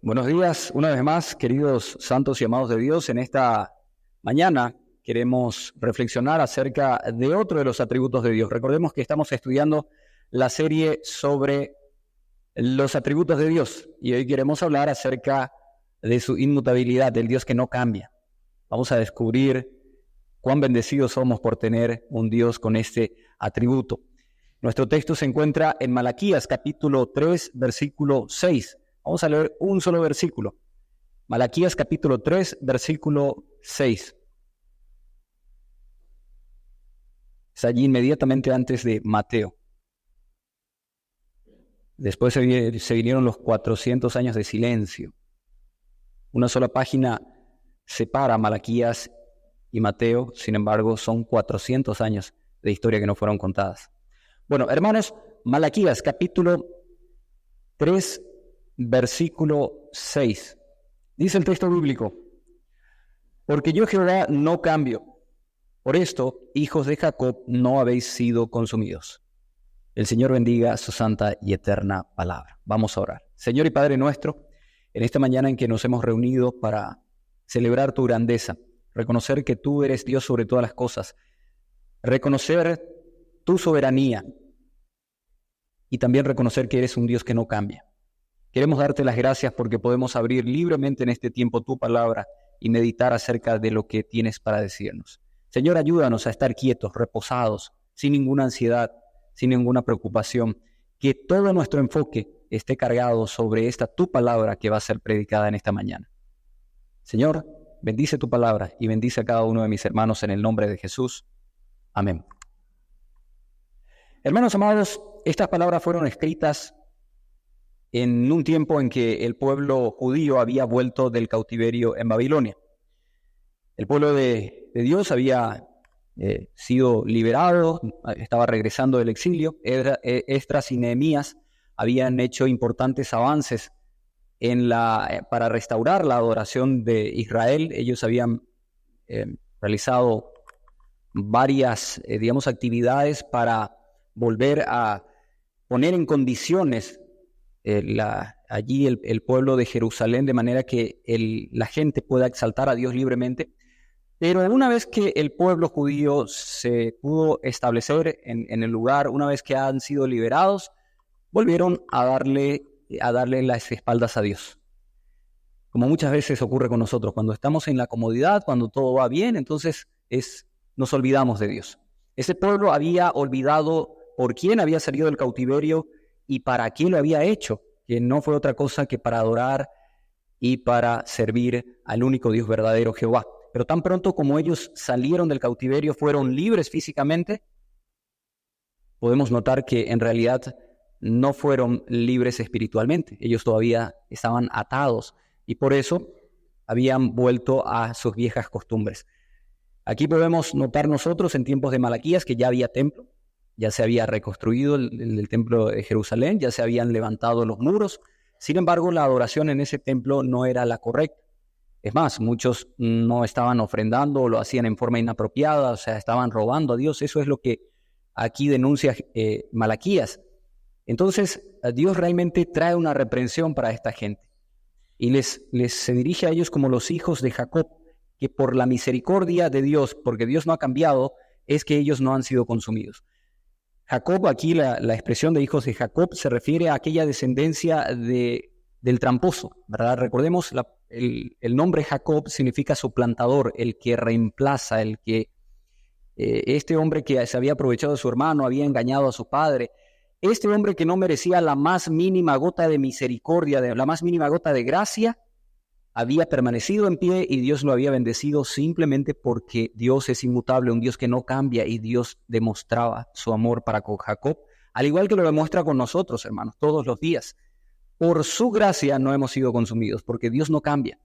Buenos días, una vez más, queridos santos y amados de Dios. En esta mañana queremos reflexionar acerca de otro de los atributos de Dios. Recordemos que estamos estudiando la serie sobre los atributos de Dios y hoy queremos hablar acerca de su inmutabilidad, del Dios que no cambia. Vamos a descubrir cuán bendecidos somos por tener un Dios con este atributo. Nuestro texto se encuentra en Malaquías, capítulo 3, versículo 6. Vamos a leer un solo versículo. Malaquías capítulo 3, versículo 6. Es allí inmediatamente antes de Mateo. Después se vinieron los 400 años de silencio. Una sola página separa Malaquías y Mateo, sin embargo, son 400 años de historia que no fueron contadas. Bueno, hermanos, Malaquías capítulo 3, versículo 6. Dice el texto bíblico: porque yo Jehová no cambio. Por esto, hijos de Jacob, no habéis sido consumidos. El Señor bendiga su santa y eterna palabra. Vamos a orar. Señor y Padre nuestro, en esta mañana en que nos hemos reunido para celebrar tu grandeza, reconocer que tú eres Dios sobre todas las cosas, reconocer tu soberanía y también reconocer que eres un Dios que no cambia. Queremos darte las gracias porque podemos abrir libremente en este tiempo tu palabra y meditar acerca de lo que tienes para decirnos. Señor, ayúdanos a estar quietos, reposados, sin ninguna ansiedad, sin ninguna preocupación. Que todo nuestro enfoque esté cargado sobre esta tu palabra que va a ser predicada en esta mañana. Señor, bendice tu palabra y bendice a cada uno de mis hermanos en el nombre de Jesús. Amén. Hermanos amados, estas palabras fueron escritas en un tiempo en que el pueblo judío había vuelto del cautiverio en Babilonia. El pueblo de Dios había sido liberado, estaba regresando del exilio. Esdras y Nehemías habían hecho importantes avances para restaurar la adoración de Israel. Ellos habían realizado varias, actividades para volver a poner en condiciones allí el pueblo de Jerusalén, de manera que la gente pueda exaltar a Dios libremente. Pero una vez que el pueblo judío se pudo establecer en el lugar, una vez que han sido liberados, volvieron a darle las espaldas a Dios. Como muchas veces ocurre con nosotros, cuando estamos en la comodidad, cuando todo va bien, entonces nos olvidamos de Dios. Ese pueblo había olvidado por quién había salido del cautiverio y para quién lo había hecho, que no fue otra cosa que para adorar y para servir al único Dios verdadero, Jehová. Pero tan pronto como ellos salieron del cautiverio, fueron libres físicamente, podemos notar que en realidad no fueron libres espiritualmente. Ellos todavía estaban atados y por eso habían vuelto a sus viejas costumbres. Aquí podemos notar nosotros en tiempos de Malaquías que ya había templo, ya se había reconstruido el templo de Jerusalén, ya se habían levantado los muros. Sin embargo, la adoración en ese templo no era la correcta. Es más, muchos no estaban ofrendando o lo hacían en forma inapropiada, o sea, estaban robando a Dios. Eso es lo que aquí denuncia Malaquías. Entonces, Dios realmente trae una reprensión para esta gente y se dirige a ellos como los hijos de Jacob, que por la misericordia de Dios, porque Dios no ha cambiado, es que ellos no han sido consumidos. Jacob, aquí la expresión de hijos de Jacob se refiere a aquella descendencia del tramposo, ¿verdad? Recordemos, el nombre Jacob significa suplantador, el que reemplaza, este hombre que se había aprovechado de su hermano, había engañado a su padre, este hombre que no merecía la más mínima gota de misericordia, la más mínima gota de gracia, había permanecido en pie y Dios lo había bendecido simplemente porque Dios es inmutable, un Dios que no cambia, y Dios demostraba su amor para con Jacob, al igual que lo demuestra con nosotros, hermanos, todos los días. Por su gracia no hemos sido consumidos, porque Dios no cambia.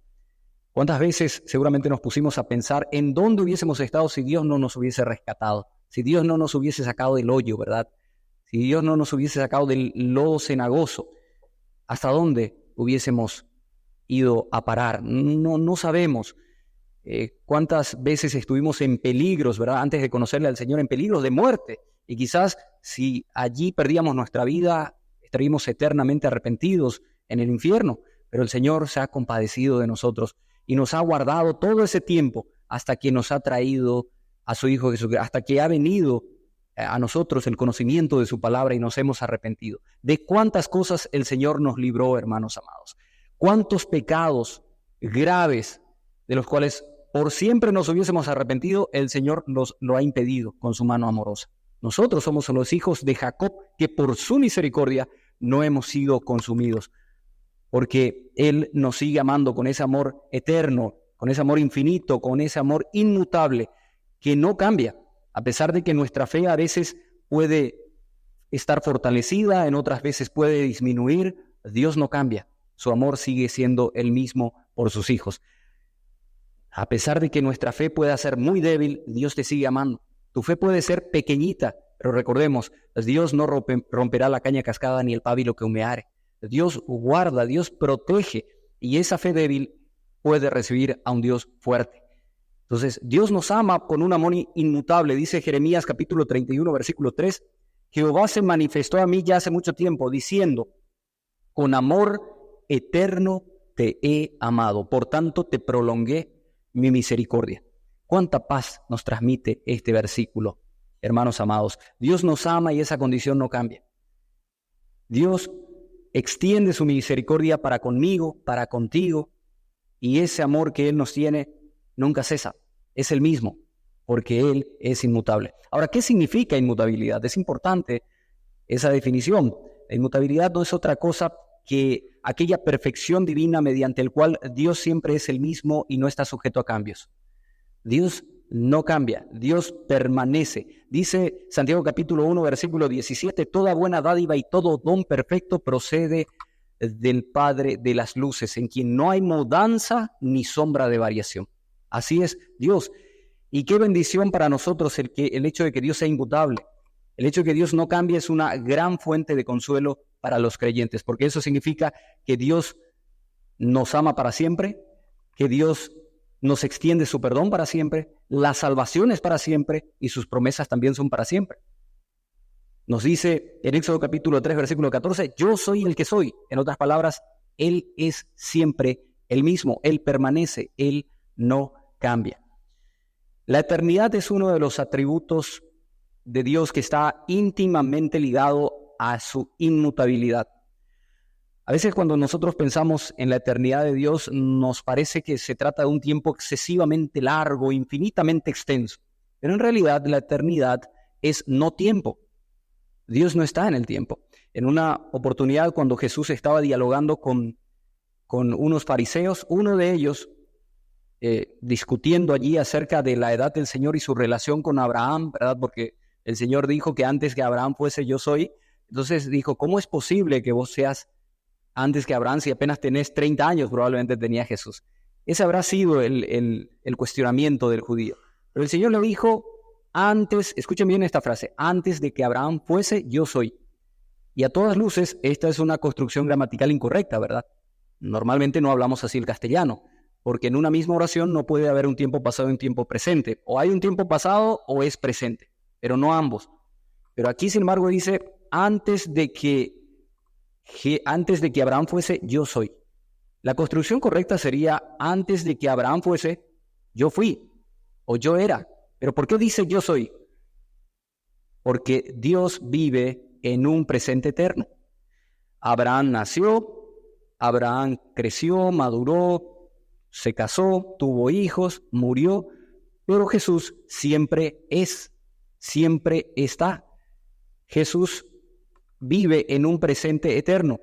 ¿Cuántas veces seguramente nos pusimos a pensar en dónde hubiésemos estado si Dios no nos hubiese rescatado? Si Dios no nos hubiese sacado del hoyo, ¿verdad? Si Dios no nos hubiese sacado del lodo cenagoso, ¿hasta dónde hubiésemos ido a parar? No sabemos. ¿Cuántas veces estuvimos en peligros, ¿verdad? Antes de conocerle al Señor, en peligros de muerte. Y quizás si allí perdíamos nuestra vida, estaríamos eternamente arrepentidos en el infierno. pero el Señor se ha compadecido de nosotros y nos ha guardado todo ese tiempo hasta que nos ha traído a su Hijo Jesucristo, hasta que ha venido a nosotros el conocimiento de su palabra y nos hemos arrepentido. De cuántas cosas el Señor nos libró, hermanos amados. Cuántos pecados graves de los cuales por siempre nos hubiésemos arrepentido, el Señor nos lo ha impedido con su mano amorosa. Nosotros somos los hijos de Jacob que por su misericordia no hemos sido consumidos, porque Él nos sigue amando con ese amor eterno, con ese amor infinito, con ese amor inmutable que no cambia. A pesar de que nuestra fe a veces puede estar fortalecida, en otras veces puede disminuir, Dios no cambia. Su amor sigue siendo el mismo por sus hijos. A pesar de que nuestra fe pueda ser muy débil, Dios te sigue amando. Tu fe puede ser pequeñita, pero recordemos, Dios no romperá la caña cascada ni el pábilo que humeare. Dios guarda, Dios protege, y esa fe débil puede recibir a un Dios fuerte. Entonces, Dios nos ama con un amor inmutable. Dice Jeremías capítulo 31, versículo 3, Jehová se manifestó a mí ya hace mucho tiempo, diciendo, con amor eterno te he amado, por tanto te prolongué mi misericordia. ¿Cuánta paz nos transmite este versículo, hermanos amados? Dios nos ama y esa condición no cambia. Dios extiende su misericordia para conmigo, para contigo, y ese amor que Él nos tiene nunca cesa, es el mismo, porque Él es inmutable. Ahora, ¿qué significa inmutabilidad? Es importante esa definición. La inmutabilidad no es otra cosa que aquella perfección divina mediante el cual Dios siempre es el mismo y no está sujeto a cambios. Dios no cambia, Dios permanece. Dice Santiago capítulo 1, versículo 17, toda buena dádiva y todo don perfecto procede del Padre de las luces, en quien no hay mudanza ni sombra de variación. Así es Dios. Y qué bendición para nosotros el hecho de que Dios sea inmutable. El hecho de que Dios no cambie es una gran fuente de consuelo para los creyentes, porque eso significa que Dios nos ama para siempre, que Dios nos extiende su perdón para siempre, la salvación es para siempre y sus promesas también son para siempre. Nos dice en Éxodo capítulo 3, versículo 14, yo soy el que soy. En otras palabras, Él es siempre el mismo, Él permanece, Él no cambia. La eternidad es uno de los atributos de Dios que está íntimamente ligado a su inmutabilidad. A veces cuando nosotros pensamos en la eternidad de Dios, nos parece que se trata de un tiempo excesivamente largo, infinitamente extenso. Pero en realidad la eternidad es no tiempo. Dios no está en el tiempo. En una oportunidad cuando Jesús estaba dialogando con unos fariseos, uno de ellos discutiendo allí acerca de la edad del Señor y su relación con Abraham, ¿verdad? Porque el Señor dijo que antes que Abraham fuese yo soy. Entonces dijo, ¿cómo es posible que vos seas antes que Abraham si apenas tenés 30 años? Probablemente tenía Jesús. Ese habrá sido el cuestionamiento del judío. Pero el Señor le dijo, antes, escuchen bien esta frase, antes de que Abraham fuese, yo soy. Y a todas luces, esta es una construcción gramatical incorrecta, ¿verdad? Normalmente no hablamos así el castellano, porque en una misma oración no puede haber un tiempo pasado y un tiempo presente. O hay un tiempo pasado o es presente, pero no ambos. Pero aquí, sin embargo, dice, antes de que Abraham fuese, yo soy. La construcción correcta sería, antes de que Abraham fuese, yo fui, o yo era. ¿Pero por qué dice yo soy? Porque Dios vive en un presente eterno. Abraham nació, Abraham creció, maduró, se casó, tuvo hijos, murió, pero Jesús siempre es, siempre está. Jesús vive en un presente eterno.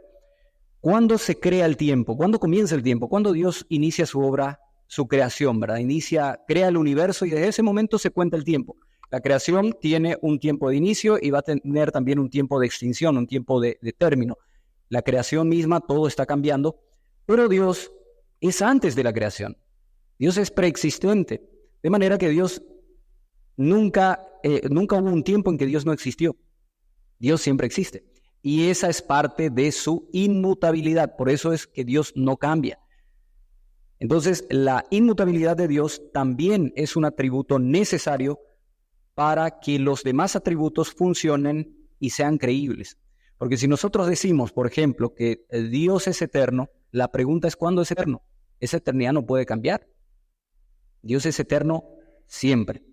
¿Cuándo se crea el tiempo? ¿Cuándo comienza el tiempo? ¿Cuándo Dios inicia su obra, su creación, ¿verdad? Crea el universo y desde ese momento se cuenta el tiempo. La creación tiene un tiempo de inicio y va a tener también un tiempo de extinción, un tiempo de término. La creación misma, todo está cambiando, pero Dios es antes de la creación. Dios es preexistente, de manera que Dios nunca hubo un tiempo en que Dios no existió. Dios siempre existe. Y esa es parte de su inmutabilidad. Por eso es que Dios no cambia. Entonces, la inmutabilidad de Dios también es un atributo necesario para que los demás atributos funcionen y sean creíbles. Porque si nosotros decimos, por ejemplo, que Dios es eterno, la pregunta es ¿cuándo es eterno? Esa eternidad no puede cambiar. Dios es eterno siempre.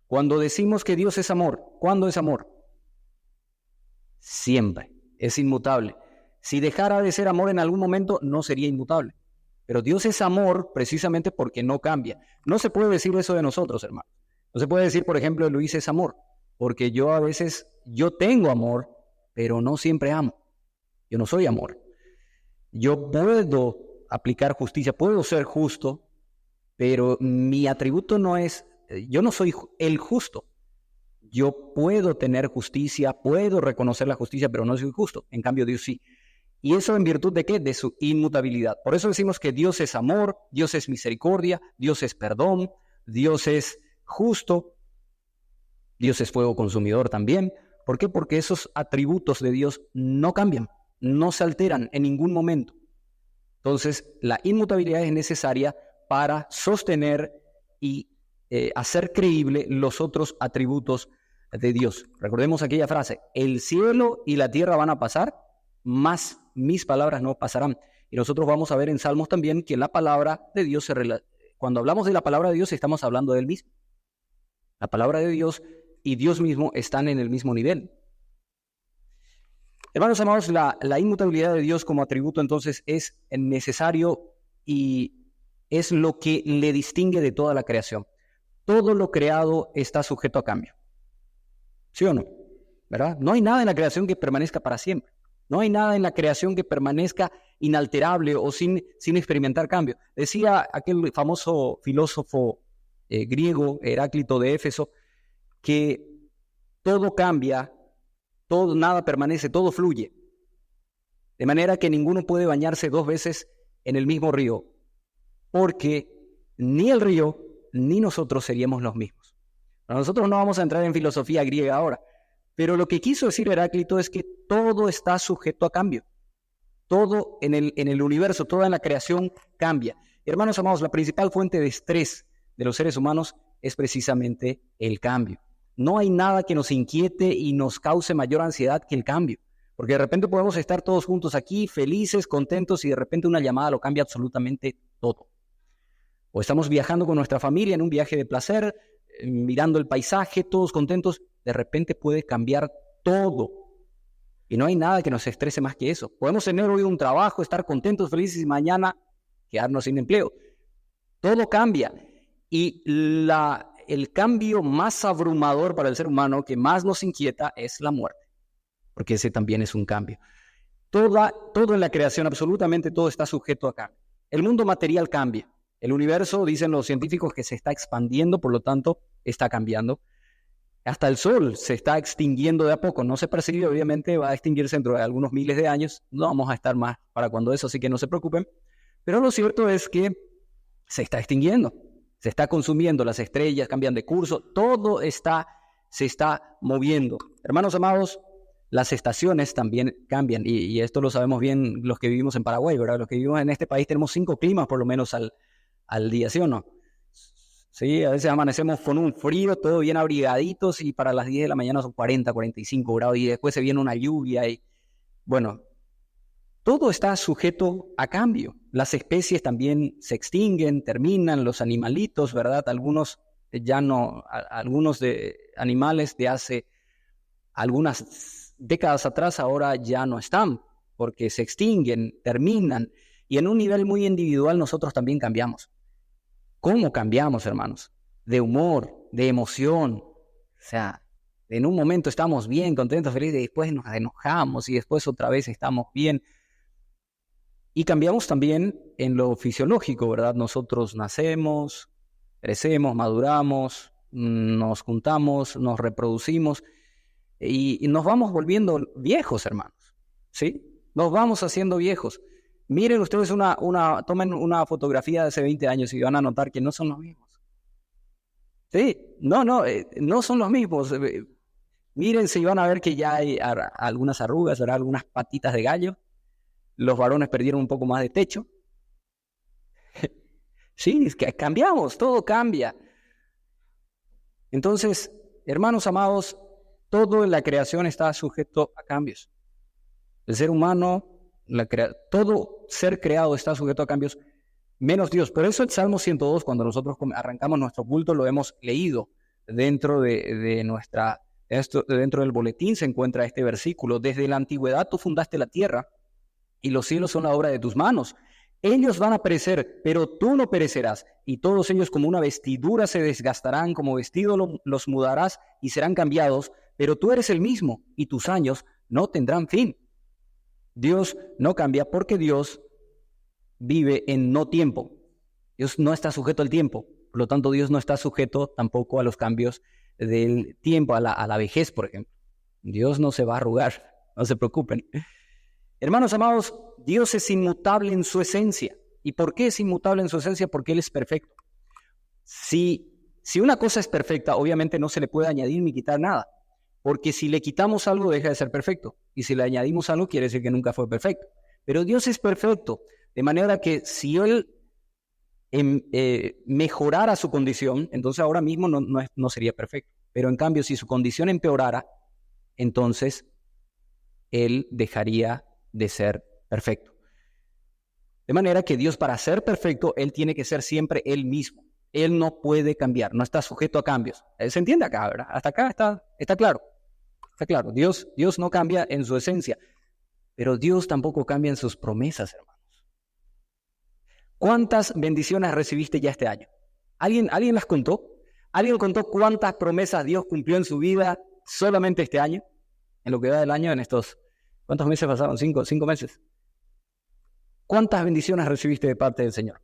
Cuando decimos que Dios es amor, ¿cuándo es amor? Siempre. Es inmutable. Si dejara de ser amor en algún momento, no sería inmutable. Pero Dios es amor precisamente porque no cambia. No se puede decir eso de nosotros, hermano. No se puede decir, por ejemplo, Luis es amor, porque yo a veces, yo tengo amor, pero no siempre amo. Yo no soy amor. Yo puedo aplicar justicia, puedo ser justo, pero mi atributo no es, yo no soy el justo. Yo puedo tener justicia, puedo reconocer la justicia, pero no soy justo. En cambio, Dios sí. ¿Y eso en virtud de qué? De su inmutabilidad. Por eso decimos que Dios es amor, Dios es misericordia, Dios es perdón, Dios es justo, Dios es fuego consumidor también. ¿Por qué? Porque esos atributos de Dios no cambian, no se alteran en ningún momento. Entonces, la inmutabilidad es necesaria para sostener y hacer creíble los otros atributos de Dios. Recordemos aquella frase: el cielo y la tierra van a pasar, mas mis palabras no pasarán. Y nosotros vamos a ver en Salmos también que la palabra de Dios, cuando hablamos de la palabra de Dios, estamos hablando del mismo. La palabra de Dios y Dios mismo están en el mismo nivel. Hermanos amados, la inmutabilidad de Dios como atributo entonces es necesario y es lo que le distingue de toda la creación. Todo lo creado está sujeto a cambio. ¿Sí o no? ¿Verdad? No hay nada en la creación que permanezca para siempre. No hay nada en la creación que permanezca inalterable o sin experimentar cambio. Decía aquel famoso filósofo griego, Heráclito de Éfeso, que todo cambia, todo, nada permanece, todo fluye. De manera que ninguno puede bañarse 2 veces en el mismo río, porque ni el río ni nosotros seríamos los mismos. Nosotros no vamos a entrar en filosofía griega ahora, pero lo que quiso decir Heráclito es que todo está sujeto a cambio. Todo en el universo, toda en la creación cambia. Hermanos amados, la principal fuente de estrés de los seres humanos es precisamente el cambio. No hay nada que nos inquiete y nos cause mayor ansiedad que el cambio. Porque de repente podemos estar todos juntos aquí, felices, contentos, y de repente una llamada lo cambia absolutamente todo. O estamos viajando con nuestra familia en un viaje de placer, mirando el paisaje, todos contentos, de repente puede cambiar todo. Y no hay nada que nos estrese más que eso. Podemos tener hoy un trabajo, estar contentos, felices, y mañana quedarnos sin empleo. Todo cambia. Y el cambio más abrumador para el ser humano, que más nos inquieta, es la muerte. Porque ese también es un cambio. Todo en la creación, absolutamente todo está sujeto a cambio. El mundo material cambia. El universo, dicen los científicos, que se está expandiendo, por lo tanto, está cambiando. Hasta el sol se está extinguiendo de a poco. No se percibe, obviamente, va a extinguirse dentro de algunos miles de años. No vamos a estar más para cuando eso, así que no se preocupen. Pero lo cierto es que se está extinguiendo. Se está consumiendo, las estrellas cambian de curso, todo se está moviendo. Hermanos amados, las estaciones también cambian, y esto lo sabemos bien los que vivimos en Paraguay, ¿verdad? Los que vivimos en este país tenemos 5 climas por lo menos al día, ¿sí o no? Sí, a veces amanecemos con un frío, todo bien abrigaditos, y para las 10 de la mañana son 40, 45 grados, y después se viene una lluvia, y bueno, todo está sujeto a cambio. Las especies también se extinguen, terminan, los animalitos, ¿verdad? Algunos ya no, algunos de animales de hace algunas décadas atrás ahora ya no están, porque se extinguen, terminan, y en un nivel muy individual nosotros también cambiamos. ¿Cómo cambiamos, hermanos? De humor, de emoción. O sea, en un momento estamos bien, contentos, felices, y después nos enojamos, y después otra vez estamos bien. Y cambiamos también en lo fisiológico, ¿verdad? Nosotros nacemos, crecemos, maduramos, nos juntamos, nos reproducimos y nos vamos volviendo viejos, hermanos, ¿sí? Nos vamos haciendo viejos. Miren ustedes tomen una fotografía de hace 20 años y van a notar que no son los mismos. Sí, no son los mismos. Miren si van a ver que ya hay algunas arrugas, ¿verdad? Algunas patitas de gallo. Los varones perdieron un poco más de techo. Sí, es que cambiamos, todo cambia. Entonces, hermanos amados, todo en la creación está sujeto a cambios. El ser humano, todo ser creado está sujeto a cambios, menos Dios. Pero eso el Salmo 102, cuando nosotros arrancamos nuestro culto, lo hemos leído. Dentro dentro del boletín se encuentra este versículo. Desde la antigüedad tú fundaste la tierra y los cielos son la obra de tus manos. Ellos van a perecer, pero tú no perecerás, y todos ellos como una vestidura se desgastarán, como vestido los mudarás y serán cambiados, pero tú eres el mismo y tus años no tendrán fin. Dios no cambia porque Dios vive en no tiempo. Dios no está sujeto al tiempo, por lo tanto Dios no está sujeto tampoco a los cambios del tiempo, a la vejez, por ejemplo. Dios no se va a arrugar, no se preocupen. Hermanos amados, Dios es inmutable en su esencia. ¿Y por qué es inmutable en su esencia? Porque Él es perfecto. Si una cosa es perfecta, obviamente no se le puede añadir ni quitar nada, porque si le quitamos algo deja de ser perfecto, y si le añadimos algo quiere decir que nunca fue perfecto. Pero Dios es perfecto, de manera que si Él mejorara su condición, entonces ahora mismo no sería perfecto. Pero en cambio, si su condición empeorara, entonces Él dejaría de ser perfecto. De manera que Dios, para ser perfecto, Él tiene que ser siempre Él mismo. Él no puede cambiar, no está sujeto a cambios. ¿Se entiende acá, verdad? Hasta acá está claro. Está claro, Dios no cambia en su esencia, pero Dios tampoco cambia en sus promesas, hermanos. ¿Cuántas bendiciones recibiste ya este año? ¿Alguien las contó? ¿Alguien contó cuántas promesas Dios cumplió en su vida solamente este año? En lo que va del año, en estos... ¿Cuántos meses pasaron? ¿Cinco meses? ¿Cuántas bendiciones recibiste de parte del Señor?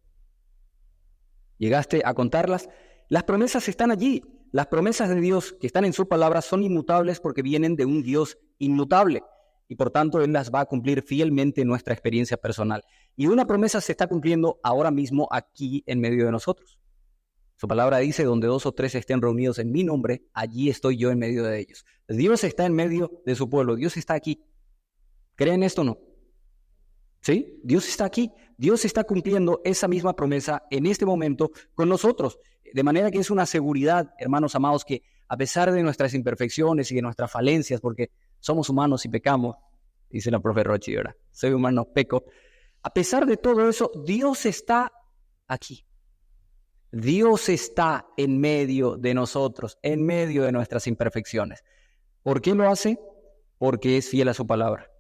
¿Llegaste a contarlas? Las promesas están allí. Las promesas de Dios que están en su palabra son inmutables porque vienen de un Dios inmutable. Y por tanto, Él las va a cumplir fielmente en nuestra experiencia personal. Y una promesa se está cumpliendo ahora mismo aquí en medio de nosotros. Su palabra dice, donde 2 o 3 estén reunidos en mi nombre, allí estoy yo en medio de ellos. Dios está en medio de su pueblo. Dios está aquí. ¿Creen esto o no? ¿Sí? Dios está aquí. Dios está cumpliendo esa misma promesa en este momento con nosotros. De manera que es una seguridad, hermanos amados, que a pesar de nuestras imperfecciones y de nuestras falencias, porque somos humanos y pecamos, dice la profe Rochi, ¿verdad? Soy humano, peco. A pesar de todo eso, Dios está aquí. Dios está en medio de nosotros, en medio de nuestras imperfecciones. ¿Por qué lo hace? Porque es fiel a su palabra.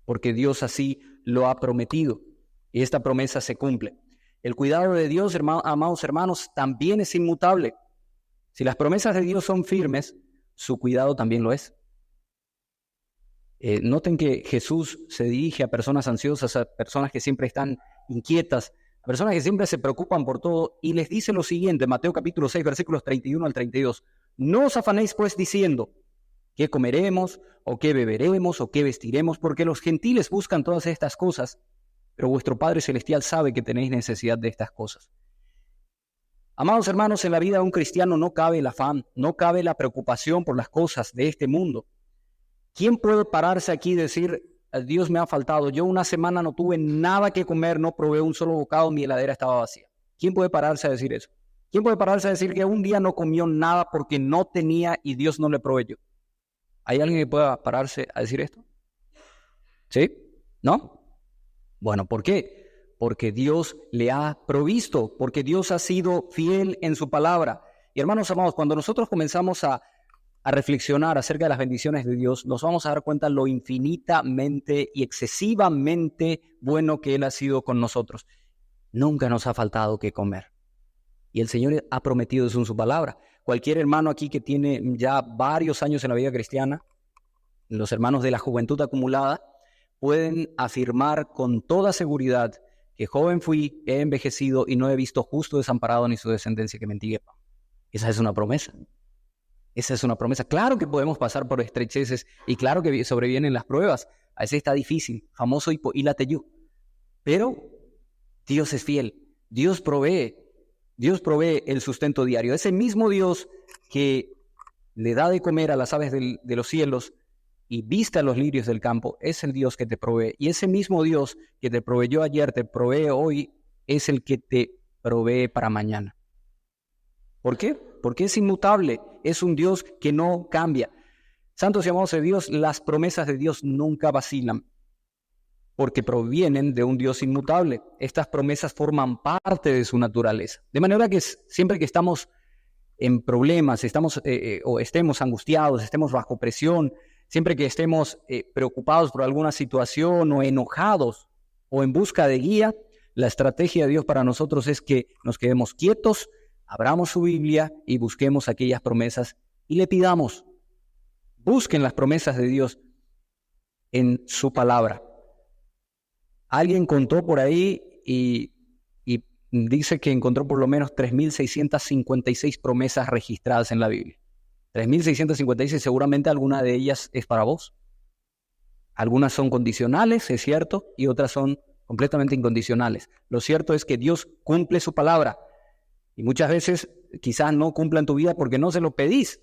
Porque Dios así lo ha prometido. Y esta promesa se cumple. El cuidado de Dios, amados hermanos, también es inmutable. Si las promesas de Dios son firmes, su cuidado también lo es. Noten que Jesús se dirige a personas ansiosas, a personas que siempre están inquietas, a personas que siempre se preocupan por todo, y les dice lo siguiente, Mateo capítulo 6, versículos 31 al 32. No os afanéis pues diciendo, ¿qué comeremos, o qué beberemos, o qué vestiremos? Porque los gentiles buscan todas estas cosas, pero vuestro Padre Celestial sabe que tenéis necesidad de estas cosas. Amados hermanos, en la vida de un cristiano no cabe el afán, no cabe la preocupación por las cosas de este mundo. ¿Quién puede pararse aquí y decir, Dios me ha faltado, yo una semana no tuve nada que comer, no probé un solo bocado, mi heladera estaba vacía? ¿Quién puede pararse a decir eso? ¿Quién puede pararse a decir que un día no comió nada porque no tenía y Dios no le proveyó? ¿Hay alguien que pueda pararse a decir esto? ¿Sí? ¿No? Bueno, ¿por qué? Porque Dios le ha provisto, porque Dios ha sido fiel en su palabra. Y hermanos amados, cuando nosotros comenzamos a reflexionar acerca de las bendiciones de Dios, nos vamos a dar cuenta lo infinitamente y excesivamente bueno que Él ha sido con nosotros. Nunca nos ha faltado que comer. Y el Señor ha prometido eso en su palabra. Cualquier hermano aquí que tiene ya varios años en la vida cristiana, los hermanos de la juventud acumulada, pueden afirmar con toda seguridad que joven fui, he envejecido y no he visto justo desamparado ni su descendencia que mendigue pan. Esa es una promesa. Esa es una promesa. Claro que podemos pasar por estrecheces y claro que sobrevienen las pruebas. A veces está difícil, famoso Ilateyú. Pero Dios es fiel. Dios provee el sustento diario. Ese mismo Dios que le da de comer a las aves de los cielos y viste a los lirios del campo, es el Dios que te provee. Y ese mismo Dios que te proveyó ayer, te provee hoy, es el que te provee para mañana. ¿Por qué? Porque es inmutable, es un Dios que no cambia. Santos y amados de Dios, las promesas de Dios nunca vacilan. porque provienen de un Dios inmutable. Estas promesas forman parte de su naturaleza. De manera que siempre que estamos en problemas, o estemos angustiados, estemos bajo presión, siempre que estemos preocupados por alguna situación o enojados o en busca de guía, la estrategia de Dios para nosotros es que nos quedemos quietos, abramos su Biblia y busquemos aquellas promesas y le pidamos. Busquen las promesas de Dios en su palabra. Alguien contó por ahí y dice que encontró por lo menos 3.656 promesas registradas en la Biblia. 3.656, seguramente alguna de ellas es para vos. Algunas son condicionales, es cierto, y otras son completamente incondicionales. Lo cierto es que Dios cumple su palabra y muchas veces quizás no cumpla en tu vida porque no se lo pedís,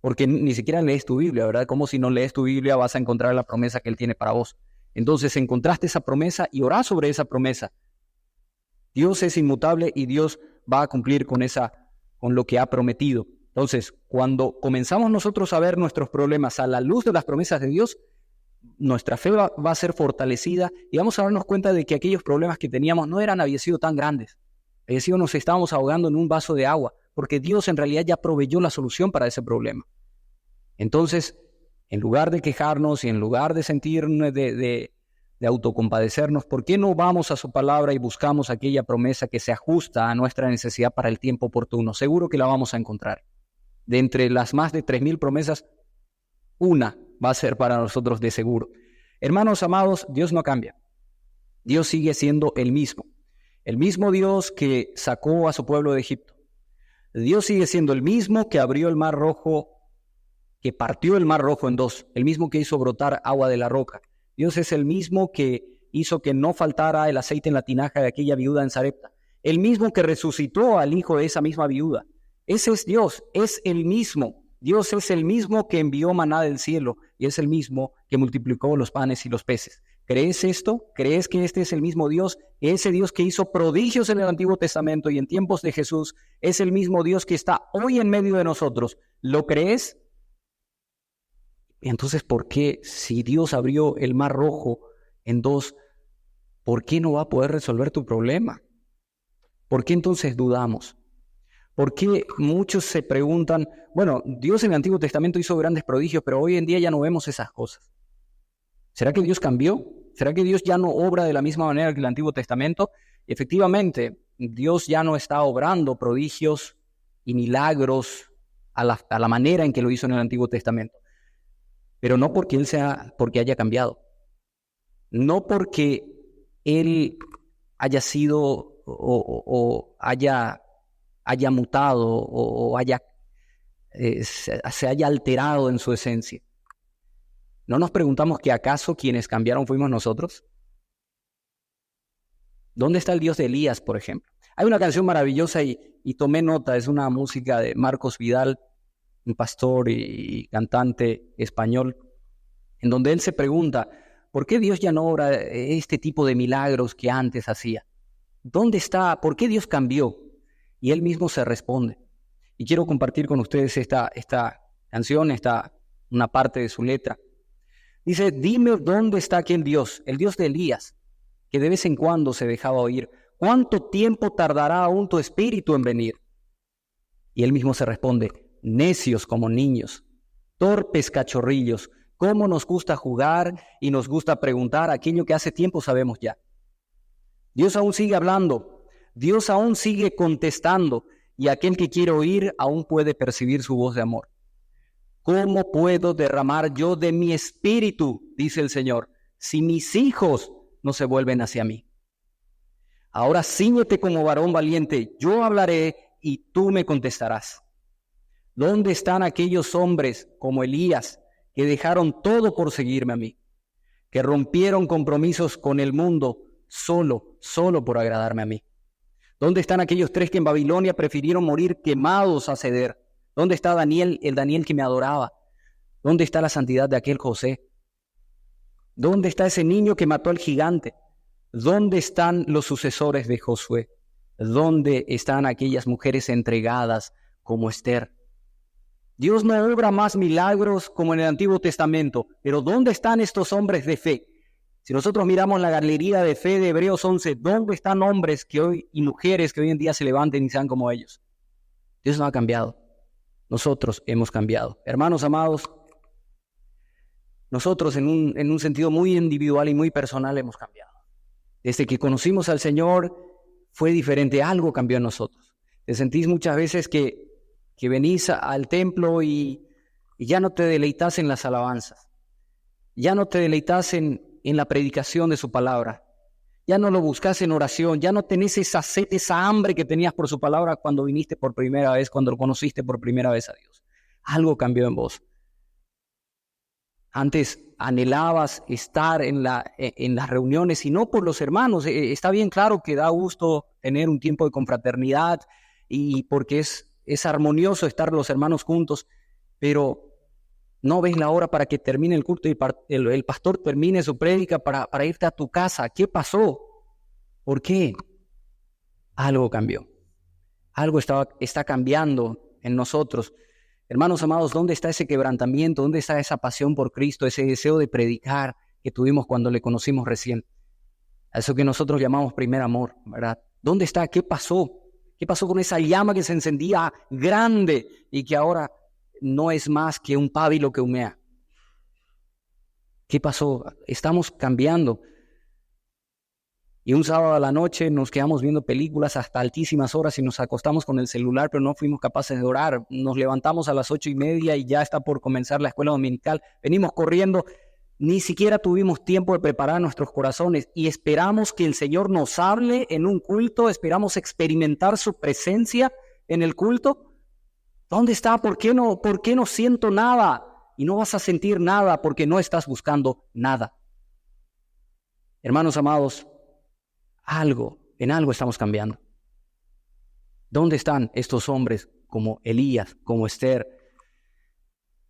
porque ni siquiera lees tu Biblia, ¿verdad? Como si no lees tu Biblia vas a encontrar la promesa que Él tiene para vos. Entonces encontraste esa promesa y orá sobre esa promesa. Dios es inmutable y Dios va a cumplir con lo que ha prometido. Entonces, cuando comenzamos nosotros a ver nuestros problemas a la luz de las promesas de Dios, nuestra fe va a ser fortalecida y vamos a darnos cuenta de que aquellos problemas que teníamos no habían sido tan grandes. Había sido nos estábamos ahogando en un vaso de agua, porque Dios en realidad ya proveyó la solución para ese problema. Entonces, en lugar de quejarnos y en lugar de sentirnos de autocompadecernos, ¿por qué no vamos a su palabra y buscamos aquella promesa que se ajusta a nuestra necesidad para el tiempo oportuno? Seguro que la vamos a encontrar. De entre las más de 3.000 promesas, una va a ser para nosotros de seguro. Hermanos amados, Dios no cambia. Dios sigue siendo el mismo. El mismo Dios que sacó a su pueblo de Egipto. Dios sigue siendo el mismo que abrió el Mar Rojo, que partió el Mar Rojo en dos, el mismo que hizo brotar agua de la roca. Dios es el mismo que hizo que no faltara el aceite en la tinaja de aquella viuda en Sarepta. El mismo que resucitó al hijo de esa misma viuda. Ese es Dios, es el mismo. Dios es el mismo que envió maná del cielo y es el mismo que multiplicó los panes y los peces. ¿Crees esto? ¿Crees que este es el mismo Dios? Ese Dios que hizo prodigios en el Antiguo Testamento y en tiempos de Jesús es el mismo Dios que está hoy en medio de nosotros. ¿Lo crees? Entonces, ¿por qué si Dios abrió el Mar Rojo en dos, por qué no va a poder resolver tu problema? ¿Por qué entonces dudamos? ¿Por qué muchos se preguntan, bueno, Dios en el Antiguo Testamento hizo grandes prodigios, pero hoy en día ya no vemos esas cosas? ¿Será que Dios cambió? ¿Será que Dios ya no obra de la misma manera que el Antiguo Testamento? Efectivamente, Dios ya no está obrando prodigios y milagros a la manera en que lo hizo en el Antiguo Testamento. Pero no porque porque haya cambiado. No porque Él haya sido o haya mutado o se haya alterado en su esencia. ¿No nos preguntamos que acaso quienes cambiaron fuimos nosotros? ¿Dónde está el Dios de Elías, por ejemplo? Hay una canción maravillosa y tomé nota, es una música de Marcos Vidal, un pastor y cantante español, en donde él se pregunta, ¿por qué Dios ya no obra este tipo de milagros que antes hacía? ¿Dónde está? ¿Por qué Dios cambió? Y él mismo se responde. Y quiero compartir con ustedes esta canción, una parte de su letra. Dice, dime dónde está aquel Dios, el Dios de Elías, que de vez en cuando se dejaba oír. ¿Cuánto tiempo tardará aún tu espíritu en venir? Y él mismo se responde, necios como niños, torpes cachorrillos, cómo nos gusta jugar y nos gusta preguntar aquello que hace tiempo sabemos ya. Dios aún sigue hablando, Dios aún sigue contestando, y aquel que quiere oír aún puede percibir su voz de amor. ¿Cómo puedo derramar yo de mi espíritu, dice el Señor, si mis hijos no se vuelven hacia mí? Ahora cíñete como varón valiente, yo hablaré y tú me contestarás. ¿Dónde están aquellos hombres como Elías que dejaron todo por seguirme a mí? Que rompieron compromisos con el mundo solo por agradarme a mí. ¿Dónde están aquellos 3 que en Babilonia prefirieron morir quemados a ceder? ¿Dónde está Daniel, el Daniel que me adoraba? ¿Dónde está la santidad de aquel José? ¿Dónde está ese niño que mató al gigante? ¿Dónde están los sucesores de Josué? ¿Dónde están aquellas mujeres entregadas como Esther? Dios no obra más milagros como en el Antiguo Testamento, pero ¿dónde están estos hombres de fe Si nosotros miramos la galería de fe de Hebreos 11, ¿dónde están hombres que hoy y mujeres que hoy en día se levanten y sean como ellos? Dios no ha cambiado. Nosotros hemos cambiado. Hermanos amados, nosotros en un sentido muy individual y muy personal hemos cambiado. Desde que conocimos al Señor fue diferente, algo cambió en nosotros. Te sentís muchas veces que venís al templo y ya no te deleitas en las alabanzas, ya no te deleitas en la predicación de su palabra, ya no lo buscas en oración, ya no tenés esa sed, esa hambre que tenías por su palabra cuando viniste por primera vez, cuando lo conociste por primera vez a Dios. Algo cambió en vos. Antes anhelabas estar en las reuniones y no por los hermanos. Está bien claro que da gusto tener un tiempo de confraternidad y porque es armonioso estar los hermanos juntos, pero no ves la hora para que termine el culto y el pastor termine su prédica para irte a tu casa. ¿Qué pasó? ¿Por qué? Algo cambió. Algo está cambiando en nosotros. Hermanos amados, ¿dónde está ese quebrantamiento? ¿Dónde está esa pasión por Cristo? Ese deseo de predicar que tuvimos cuando le conocimos recién. A eso que nosotros llamamos primer amor, ¿verdad? ¿Dónde está? ¿Qué pasó? ¿Qué pasó con esa llama que se encendía grande y que ahora no es más que un pábilo que humea? ¿Qué pasó? Estamos cambiando. Y un sábado a la noche nos quedamos viendo películas hasta altísimas horas y nos acostamos con el celular, pero no fuimos capaces de orar. Nos levantamos a las 8:30 y ya está por comenzar la escuela dominical. Venimos corriendo, ni siquiera tuvimos tiempo de preparar nuestros corazones y esperamos que el Señor nos hable en un culto, esperamos experimentar su presencia en el culto. ¿Dónde está? ¿Por qué no siento nada? Y no vas a sentir nada porque no estás buscando nada. Hermanos amados, en algo estamos cambiando. ¿Dónde están estos hombres como Elías, como Esther?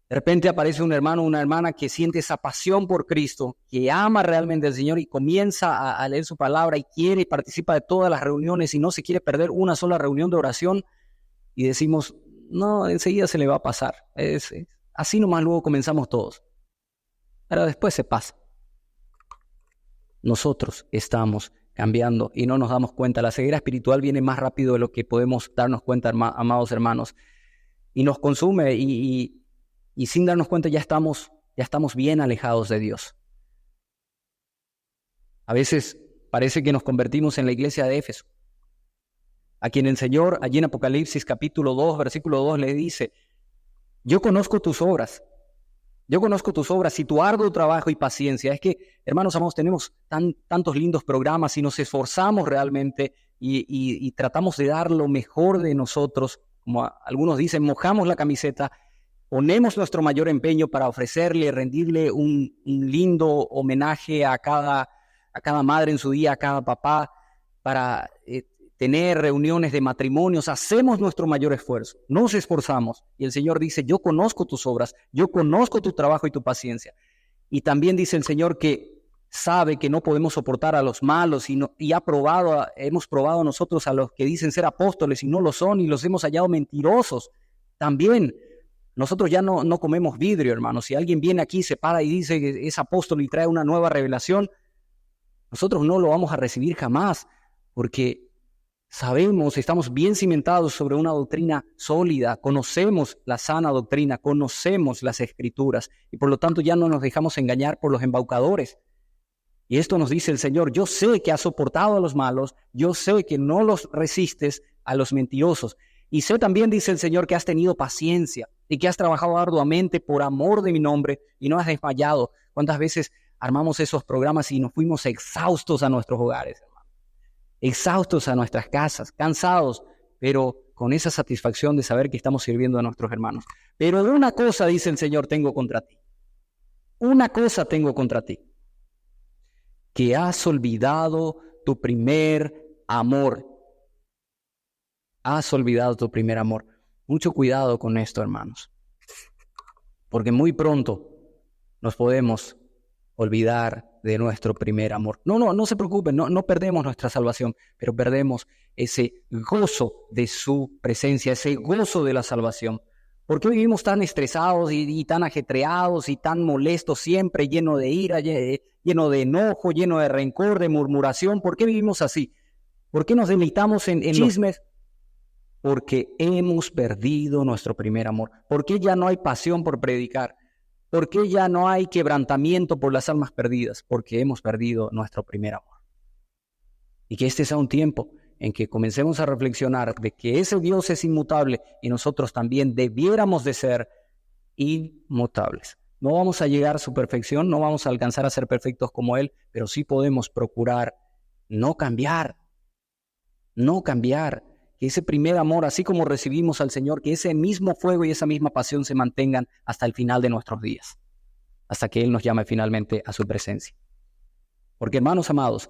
De repente aparece un hermano o una hermana que siente esa pasión por Cristo, que ama realmente al Señor y comienza a leer su palabra y quiere y participa de todas las reuniones y no se quiere perder una sola reunión de oración. Y decimos, no, enseguida se le va a pasar. Así nomás luego comenzamos todos. Pero después se pasa. Nosotros estamos cambiando y no nos damos cuenta. La ceguera espiritual viene más rápido de lo que podemos darnos cuenta, amados hermanos, y nos consume y sin darnos cuenta ya estamos bien alejados de Dios. A veces parece que nos convertimos en la iglesia de Éfeso, a quien el Señor allí en Apocalipsis capítulo 2, versículo 2 le dice: yo conozco tus obras y tu arduo trabajo y paciencia. Es que, hermanos amados, tenemos tantos lindos programas y nos esforzamos realmente y tratamos de dar lo mejor de nosotros. Como algunos dicen, mojamos la camiseta, ponemos nuestro mayor empeño para rendirle un lindo homenaje a cada madre en su día, a cada papá, para tener reuniones de matrimonios, hacemos nuestro mayor esfuerzo, nos esforzamos. Y el Señor dice, yo conozco tus obras, yo conozco tu trabajo y tu paciencia. Y también dice el Señor que sabe que no podemos soportar a los malos y hemos probado nosotros a los que dicen ser apóstoles y no lo son y los hemos hallado mentirosos. También nosotros ya no comemos vidrio, hermanos. Si alguien viene aquí, se para y dice que es apóstol y trae una nueva revelación, nosotros no lo vamos a recibir jamás, porque sabemos, estamos bien cimentados sobre una doctrina sólida, conocemos la sana doctrina, conocemos las Escrituras y por lo tanto ya no nos dejamos engañar por los embaucadores. Y esto nos dice el Señor: yo sé que has soportado a los malos, yo sé que no los resistes a los mentirosos. Y sé también, dice el Señor, que has tenido paciencia y que has trabajado arduamente por amor de mi nombre y no has desmayado. ¿Cuántas veces armamos esos programas y nos fuimos exhaustos a nuestros hogares, hermano? Exhaustos a nuestras casas, cansados, pero con esa satisfacción de saber que estamos sirviendo a nuestros hermanos. Pero de una cosa, dice el Señor, tengo contra ti. Una cosa tengo contra ti: que has olvidado tu primer amor. Has olvidado tu primer amor. Mucho cuidado con esto, hermanos, porque muy pronto nos podemos olvidar de nuestro primer amor. No se preocupen, no perdemos nuestra salvación, pero perdemos ese gozo de su presencia, ese gozo de la salvación, ¿Por qué vivimos tan estresados y tan ajetreados y tan molestos siempre, lleno de ira, lleno de enojo, lleno de rencor, de murmuración? ¿Por qué vivimos así? ¿Por qué nos deleitamos en chismes? Porque hemos perdido nuestro primer amor. ¿Por qué ya no hay pasión por predicar? ¿Por qué ya no hay quebrantamiento por las almas perdidas? Porque hemos perdido nuestro primer amor. Y que este sea un tiempo en que comencemos a reflexionar de que ese Dios es inmutable y nosotros también debiéramos de ser inmutables. No vamos a llegar a su perfección, no vamos a alcanzar a ser perfectos como Él, pero sí podemos procurar no cambiar, que ese primer amor, así como recibimos al Señor, que ese mismo fuego y esa misma pasión se mantengan hasta el final de nuestros días, hasta que Él nos llame finalmente a su presencia. Porque, hermanos amados,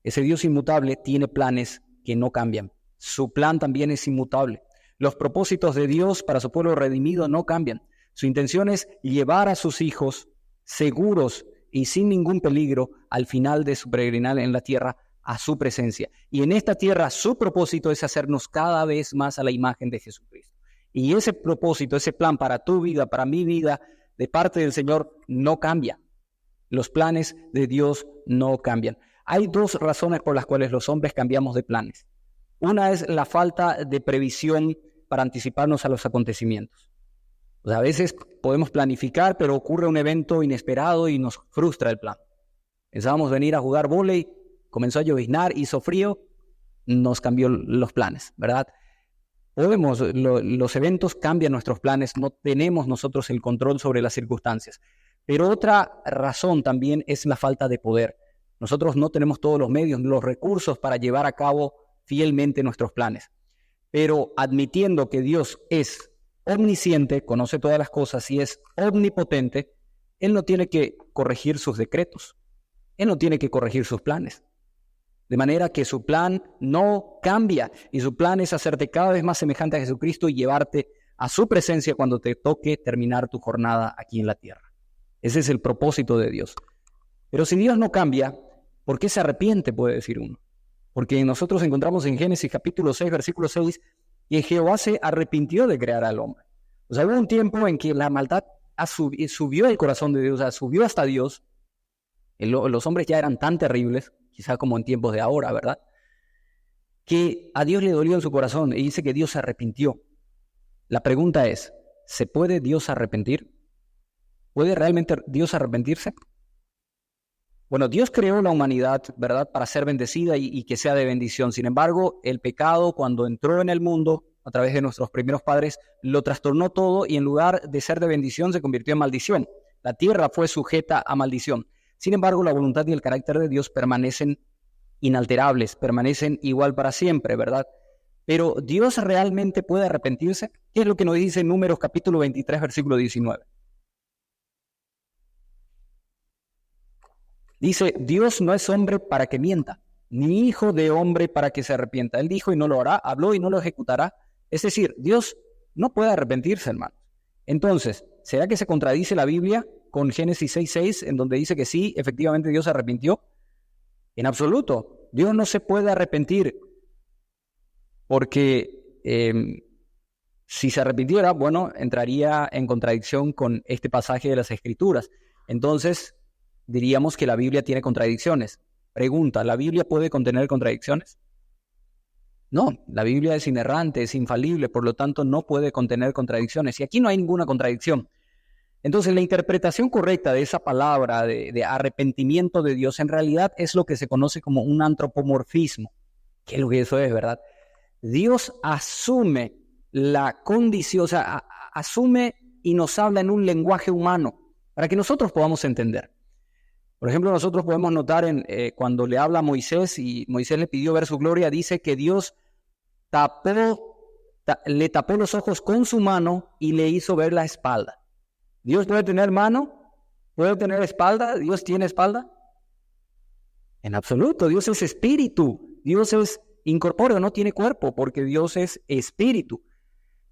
ese Dios inmutable tiene planes que no cambian. Su plan también es inmutable. Los propósitos de Dios para su pueblo redimido no cambian. Su intención es llevar a sus hijos seguros y sin ningún peligro al final de su peregrinar en la tierra a su presencia. Y en esta tierra su propósito es hacernos cada vez más a la imagen de Jesucristo. Y ese propósito, ese plan para tu vida, para mi vida, de parte del Señor, no cambia. Los planes de Dios no cambian. Hay dos razones por las cuales los hombres cambiamos de planes. Una es la falta de previsión para anticiparnos a los acontecimientos. O sea, a veces podemos planificar, pero ocurre un evento inesperado y nos frustra el plan. Pensábamos venir a jugar vóley, comenzó a lloviznar, hizo frío, nos cambió los planes, ¿verdad? Los eventos cambian nuestros planes, no tenemos nosotros el control sobre las circunstancias. Pero otra razón también es la falta de poder. Nosotros no tenemos todos los medios, los recursos para llevar a cabo fielmente nuestros planes. Pero admitiendo que Dios es omnisciente, conoce todas las cosas y es omnipotente, Él no tiene que corregir sus decretos. Él no tiene que corregir sus planes. De manera que su plan no cambia y su plan es hacerte cada vez más semejante a Jesucristo y llevarte a su presencia cuando te toque terminar tu jornada aquí en la tierra. Ese es el propósito de Dios. Pero si Dios no cambia, ¿por qué se arrepiente? Puede decir uno. Porque nosotros encontramos en Génesis capítulo 6, versículo 6, que Jehová se arrepintió de crear al hombre. O sea, hubo un tiempo en que la maldad subió al corazón de Dios, o sea, subió hasta Dios. Los hombres ya eran tan terribles, quizá como en tiempos de ahora, ¿verdad? Que a Dios le dolió en su corazón y dice que Dios se arrepintió. La pregunta es, ¿se puede Dios arrepentir? ¿Puede realmente Dios arrepentirse? Bueno, Dios creó la humanidad, ¿verdad?, para ser bendecida y que sea de bendición. Sin embargo, el pecado, cuando entró en el mundo a través de nuestros primeros padres, lo trastornó todo y en lugar de ser de bendición se convirtió en maldición. La tierra fue sujeta a maldición. Sin embargo, la voluntad y el carácter de Dios permanecen inalterables, permanecen igual para siempre, ¿verdad? Pero ¿Dios realmente puede arrepentirse? ¿Qué es lo que nos dice en Números capítulo 23, versículo 19? Dice, Dios no es hombre para que mienta, ni hijo de hombre para que se arrepienta. Él dijo y no lo hará, habló y no lo ejecutará. Es decir, Dios no puede arrepentirse, hermanos. Entonces, ¿será que se contradice la Biblia con Génesis 6:6, en donde dice que sí, efectivamente Dios se arrepintió? En absoluto, Dios no se puede arrepentir, porque si se arrepintiera, bueno, entraría en contradicción con este pasaje de las Escrituras. Entonces, diríamos que la Biblia tiene contradicciones. Pregunta, ¿la Biblia puede contener contradicciones? No, la Biblia es inerrante, es infalible, por lo tanto no puede contener contradicciones. Y aquí no hay ninguna contradicción. Entonces, la interpretación correcta de esa palabra de arrepentimiento de Dios en realidad es lo que se conoce como un antropomorfismo. ¿Qué es lo que eso es, verdad? Dios asume la condición, o sea, asume y nos habla en un lenguaje humano para que nosotros podamos entender. Por ejemplo, nosotros podemos notar cuando le habla a Moisés y Moisés le pidió ver su gloria, dice que Dios le tapó los ojos con su mano y le hizo ver la espalda. ¿Dios puede tener mano? ¿Puede tener espalda? ¿Dios tiene espalda? En absoluto, Dios es espíritu. Dios es incorpóreo, no tiene cuerpo, porque Dios es espíritu.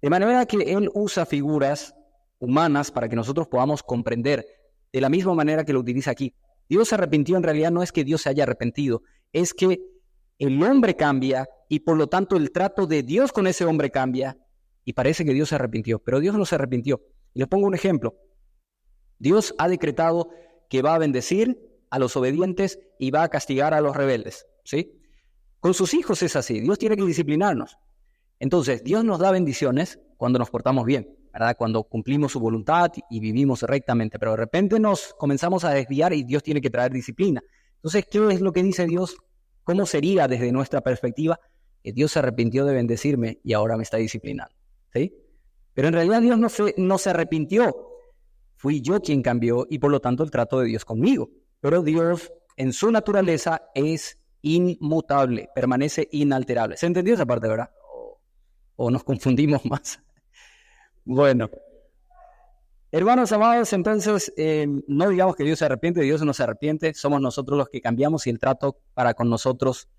De manera que Él usa figuras humanas para que nosotros podamos comprender de la misma manera que lo utiliza aquí. Dios se arrepintió, en realidad no es que Dios se haya arrepentido, es que el hombre cambia y por lo tanto el trato de Dios con ese hombre cambia y parece que Dios se arrepintió, pero Dios no se arrepintió. Y les pongo un ejemplo. Dios ha decretado que va a bendecir a los obedientes y va a castigar a los rebeldes, ¿sí? Con sus hijos es así, Dios tiene que disciplinarnos. Entonces, Dios nos da bendiciones cuando nos portamos bien, ¿verdad? Cuando cumplimos su voluntad y vivimos rectamente, pero de repente nos comenzamos a desviar y Dios tiene que traer disciplina. Entonces, ¿qué es lo que dice Dios? ¿Cómo sería desde nuestra perspectiva que Dios se arrepintió de bendecirme y ahora me está disciplinando? ¿Sí? Pero en realidad Dios no se arrepintió. Fui yo quien cambió y por lo tanto el trato de Dios conmigo. Pero Dios en su naturaleza es inmutable, permanece inalterable. ¿Se entendió esa parte, verdad? ¿O nos confundimos más? Bueno, hermanos amados, entonces no digamos que Dios se arrepiente, Dios no se arrepiente, somos nosotros los que cambiamos y el trato para con nosotros,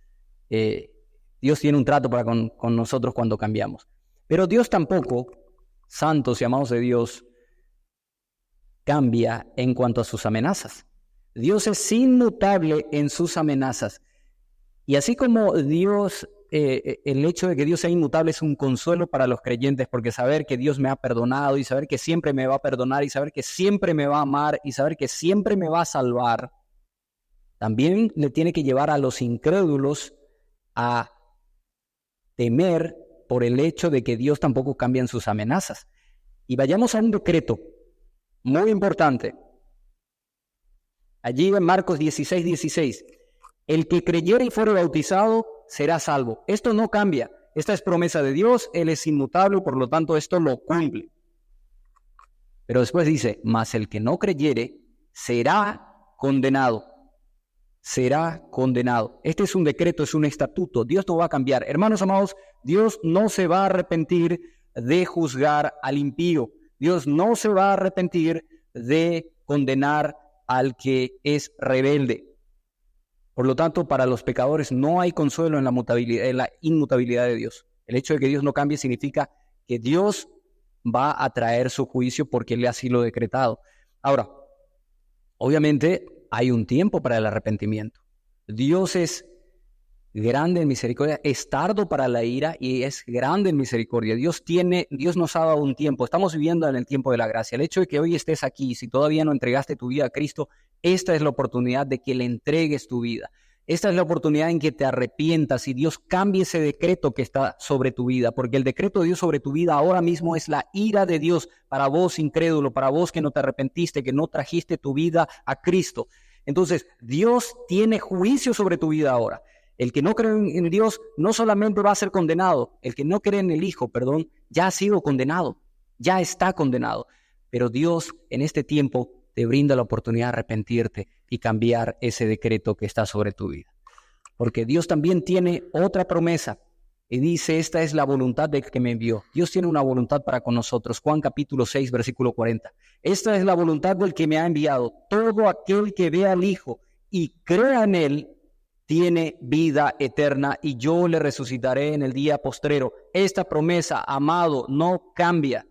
Dios tiene un trato para con nosotros cuando cambiamos. Pero Dios tampoco, santos y amados de Dios, cambia en cuanto a sus amenazas. Dios es inmutable en sus amenazas. Y así como Dios, el hecho de que Dios sea inmutable es un consuelo para los creyentes, porque saber que Dios me ha perdonado y saber que siempre me va a perdonar y saber que siempre me va a amar y saber que siempre me va a salvar, también le tiene que llevar a los incrédulos a temer por el hecho de que Dios tampoco cambia en sus amenazas. Y vayamos a un decreto muy importante. Allí en Marcos 16:16. El que creyere y fuere bautizado será salvo. Esto no cambia. Esta es promesa de Dios. Él es inmutable, por lo tanto esto lo cumple. Pero después dice, mas el que no creyere será condenado. Será condenado. Este es un decreto, es un estatuto. Dios no va a cambiar. Hermanos amados, Dios no se va a arrepentir de juzgar al impío. Dios no se va a arrepentir de condenar al que es rebelde. Por lo tanto, para los pecadores no hay consuelo en la inmutabilidad de Dios. El hecho de que Dios no cambie significa que Dios va a traer su juicio porque Él así lo ha decretado. Ahora, obviamente hay un tiempo para el arrepentimiento. Dios es grande en misericordia, es tardo para la ira y es grande en misericordia. Dios nos ha dado un tiempo. Estamos viviendo en el tiempo de la gracia. El hecho de que hoy estés aquí, si todavía no entregaste tu vida a Cristo, esta es la oportunidad de que le entregues tu vida. Esta es la oportunidad en que te arrepientas y Dios cambie ese decreto que está sobre tu vida, porque el decreto de Dios sobre tu vida ahora mismo es la ira de Dios para vos incrédulo, para vos que no te arrepentiste, que no trajiste tu vida a Cristo. Entonces, Dios tiene juicio sobre tu vida ahora. El que no cree en Dios no solamente va a ser condenado, el que no cree en el Hijo, ya ha sido condenado, ya está condenado. Pero Dios en este tiempo te brinda la oportunidad de arrepentirte y cambiar ese decreto que está sobre tu vida. Porque Dios también tiene otra promesa y dice, esta es la voluntad del que me envió. Dios tiene una voluntad para con nosotros. Juan capítulo 6, versículo 40. Esta es la voluntad del que me ha enviado. Todo aquel que vea al Hijo y crea en Él, tiene vida eterna y yo le resucitaré en el día postrero. Esta promesa, amado, no cambia.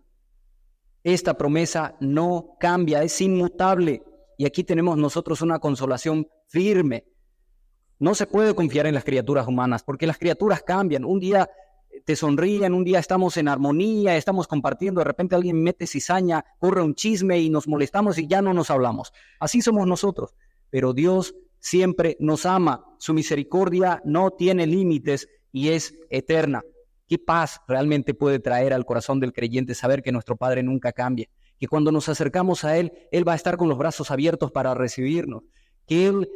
Esta promesa no cambia, es inmutable. Y aquí tenemos nosotros una consolación firme. No se puede confiar en las criaturas humanas porque las criaturas cambian. Un día te sonríen, un día estamos en armonía, estamos compartiendo, de repente alguien mete cizaña, corre un chisme y nos molestamos y ya no nos hablamos. Así somos nosotros. Pero Dios siempre nos ama, su misericordia no tiene límites y es eterna. ¿Qué paz realmente puede traer al corazón del creyente saber que nuestro Padre nunca cambia? Que cuando nos acercamos a Él, Él va a estar con los brazos abiertos para recibirnos. Que Él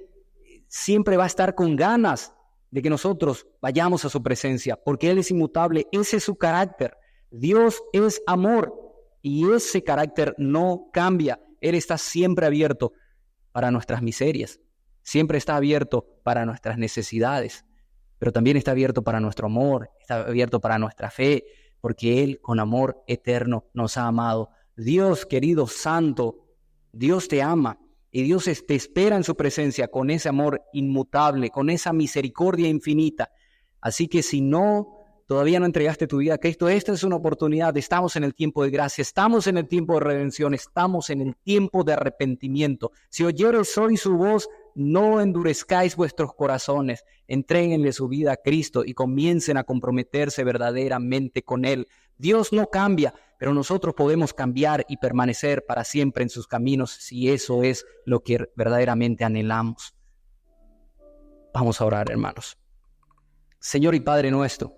siempre va a estar con ganas de que nosotros vayamos a su presencia, porque Él es inmutable, ese es su carácter. Dios es amor y ese carácter no cambia. Él está siempre abierto para nuestras miserias. Siempre está abierto para nuestras necesidades, pero también está abierto para nuestro amor, está abierto para nuestra fe, porque Él con amor eterno nos ha amado. Dios, querido santo, Dios te ama y Dios te espera en su presencia con ese amor inmutable, con esa misericordia infinita. Así que si todavía no entregaste tu vida a Cristo, esta es una oportunidad. Estamos en el tiempo de gracia, estamos en el tiempo de redención, estamos en el tiempo de arrepentimiento. Si oyeres hoy su voz, no endurezcáis vuestros corazones, entréguenle su vida a Cristo y comiencen a comprometerse verdaderamente con Él. Dios no cambia, pero nosotros podemos cambiar y permanecer para siempre en sus caminos si eso es lo que verdaderamente anhelamos. Vamos a orar, hermanos. Señor y Padre nuestro,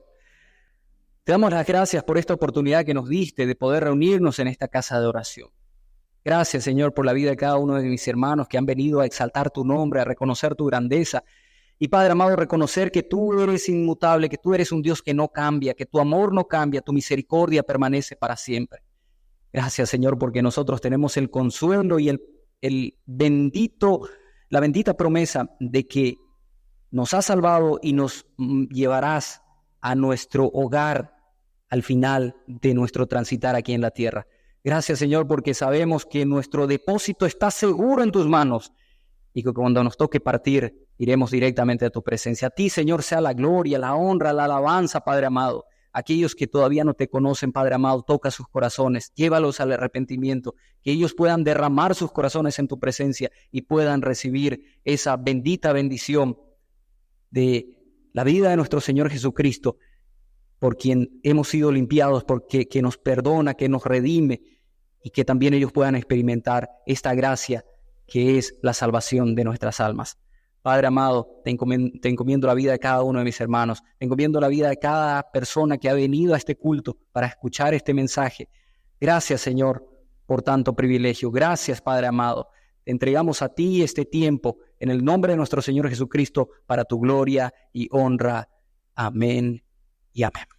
te damos las gracias por esta oportunidad que nos diste de poder reunirnos en esta casa de oración. Gracias, Señor, por la vida de cada uno de mis hermanos que han venido a exaltar tu nombre, a reconocer tu grandeza. Y Padre amado, reconocer que tú eres inmutable, que tú eres un Dios que no cambia, que tu amor no cambia, tu misericordia permanece para siempre. Gracias, Señor, porque nosotros tenemos el consuelo y la bendita promesa de que nos has salvado y nos llevarás a nuestro hogar al final de nuestro transitar aquí en la tierra. Gracias, Señor, porque sabemos que nuestro depósito está seguro en tus manos y que cuando nos toque partir, iremos directamente a tu presencia. A ti, Señor, sea la gloria, la honra, la alabanza, Padre amado. Aquellos que todavía no te conocen, Padre amado, toca sus corazones, llévalos al arrepentimiento, que ellos puedan derramar sus corazones en tu presencia y puedan recibir esa bendita bendición de la vida de nuestro Señor Jesucristo, por quien hemos sido limpiados, porque que nos perdona, que nos redime, y que también ellos puedan experimentar esta gracia que es la salvación de nuestras almas. Padre amado, te encomiendo la vida de cada uno de mis hermanos, te encomiendo la vida de cada persona que ha venido a este culto para escuchar este mensaje. Gracias, Señor, por tanto privilegio. Gracias, Padre amado. Te entregamos a ti este tiempo en el nombre de nuestro Señor Jesucristo para tu gloria y honra. Amén y amén.